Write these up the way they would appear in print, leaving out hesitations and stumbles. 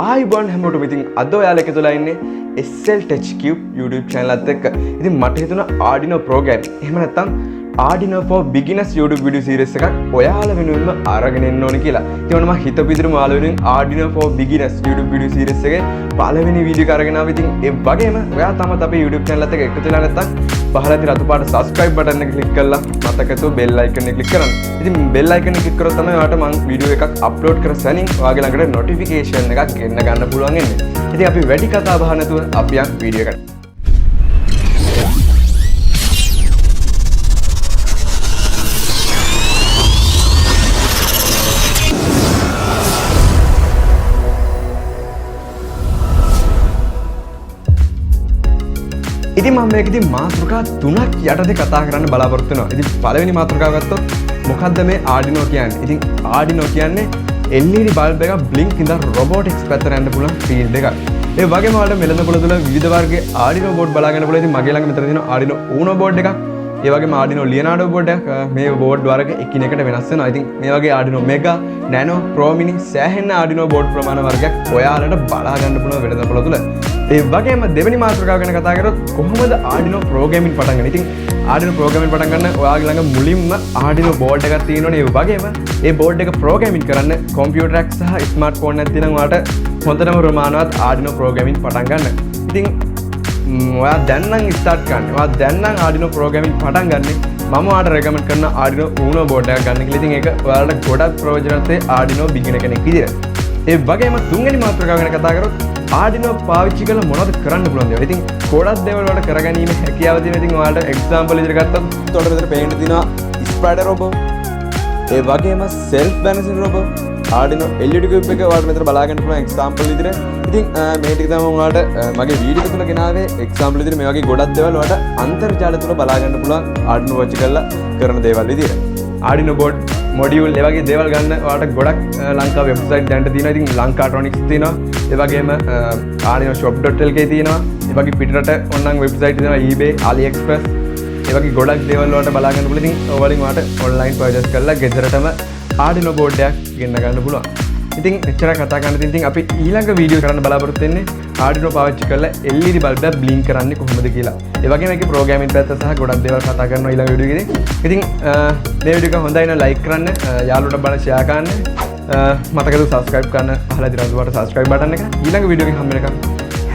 ආයිබෝන් හැමෝටම ඉතින් අද ඔයාලා එකතුලා ඉන්නේ SL Techcube YouTube channel එකත් එක්ක. ඉතින් මට හිතුණා Arduino program එහෙම නැත්නම් Arduino for beginners YouTube video series එකක් ඔයාලා වෙනුවෙන්ම අරගෙන එන්න ඕනේ කියලා. ඉතින් මම හිත පිටිරම ඔයාලා වෙනුවෙන් Arduino for beginners YouTube video series එකේ පළවෙනි වීඩියෝ එක අරගෙන ආවා. ඉතින් ඒ වගේම ඔයා තමත් අපේ YouTube channel එකත් එක්ක එකතු වෙලා නැත්නම් පහළ තියෙන රතු පාට subscribe button එක click කරලා මතකතු bell icon එක click කරන්න. ඉතින් bell icon එක click කරොත් තමයි ඔයාලට මම වීඩියෝ එකක් upload කර සැනින් ඔයාගේ ළඟට notification එකක් ගෙන්න ගන්න පුළුවන් වෙන්නේ. ඉතින් අපි වැඩි කතා බහ නැතුව අපි යන් වීඩියෝ එකට. ඉතින් මම මේකදී මාතෘකා තුනක් යටතේ කතා කරන්න බලාපොරොත්තු වෙනවා. ඉතින් පළවෙනි මාතෘකාව ගත්තොත් මොකක්ද මේ Arduino කියන්නේ? ඉතින් Arduino කියන්නේ LED bulb එක blink ඉඳන් robotics පැත්තට යන්න පුළුවන් field එකක්. ඒ වගේම ඔයාලට මෙලඳ පොළ තුල විවිධ වර්ගයේ Arduino board බලා ගන්න පුළුවන්. ඉතින් මගේ ළඟ මෙතන තියෙනවා Arduino Uno board එකක්. ඒ වගේම Arduino Leonardo board එකක්. මේ board වර්ග එකිනෙකට වෙනස් වෙනවා. ඉතින් මේ වගේ Arduino Mega, Nano, Pro Mini සෑහෙන Arduino board ප්‍රමාණ වර්ගයක් ඔයාලට බලා ගන්න පුළුවන් වෙලඳ පොළ තුල. ඒ වගේම දෙවෙනි මාතෘකාව ගැන කතා කරොත් කොහොමද Arduino programming පටන් ගන්න. ඉතින් Arduino programming පටන් ගන්න ඔයාගේ ළඟ මුලින්ම Arduino board එකක් තියෙනවනේ. ඒ වගේම ඒ board එක programming කරන්න computer එකක් සහ smartphone එකක් තියෙනවා ඔයාලට හොඳටම ප්‍රමාණවත් Arduino programming පටන් ගන්න. ඉතින් ඔයා දැන් නම් start ගන්න. ඔයා දැන් නම් Arduino programming පටන් ගන්න. මම ඔයාලට recommend කරන Arduino Uno board එකක් ගන්න කියලා. ඉතින් ඒක ඔයාලට ගොඩක් ප්‍රයෝජනවත් ඒ Arduino beginner කෙනෙක් විදියට. ඒ වගේම තුන්වෙනි මාතෘකාව ගැන කතා කරොත් Arduino පාවිච්චි කරලා මොනවද කරන්න පුළුවන් දේවල්. ඉතින් ගොඩක් දේවල් වලට කරගැනීමේ හැකියාව තියෙන. ඉතින් ඔයාලට example විදිහට ගත්තොත් උඩට මෙතන පේන්න තියෙනවා spreader robot. ඒ වගේම self balancing robot. Arduino LED cube එක ඔයාලට මෙතන බලා ගන්න පුළුවන් example විදිහට. ඉතින් මේ ටික තමයි මම ඔයාලට මගේ වීඩියෝ එක තුල ගෙනාවේ example විදිහට. මේ වගේ ගොඩක් දේවල් ඔයාලට අන්තර්ජාලය තුල බලා ගන්න පුළුවන් Arduino watch කරලා කරන දේවල් විදිහට. Arduino board module ඒ වගේ දේවල් ගන්න ඔයාලට ගොඩක් ලංකාව වෙබ්සයිට් දැන්ට තියෙනවා. ඉතින් ලංකාට්‍රොනික්ස් තියෙනවා. ඒ වගේම Arduino shop.lk තියෙනවා. ඒ වගේ පිටරට ඕනනම් වෙබ්සයිට් තියෙනවා eBay, AliExpress. ඒ වගේ ගොඩක් දේවල් වලට බලා ගන්න පුළුවන්. ඉතින් ඕවලින් ඔයාලට online purchase කරලා ගෙදරටම Arduino board එකක් ගෙන්න ගන්න පුළුවන්. ඉතින් එච්චර කතා කරන්න තියෙන. ඉතින් අපි ඊළඟ වීඩියෝ කරන්න බලාපොරොත්තු වෙන්නේ Arduino පාවිච්චි කරලා LED bulb එක blink කරන්නේ කොහොමද කියලා. ඒ වගේම ඒකේ programming පැත්ත සහ ගොඩක් දේවල් කතා කරනවා ඊළඟ වීඩියෝ එකේදී. ඉතින් මේ වීඩියෝ එක හොඳයි නම් like කරන්න, යාළුවන්ට බලන්න share කරන්න. මතකද subscribe කරන්න. අහලා දිනන දුවට subscribe button එක. ඊළඟ වීඩියෝ එකකින් හම්බ වෙනකම්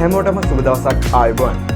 හැමෝටම සුබ දවසක් ආයුබෝවන්.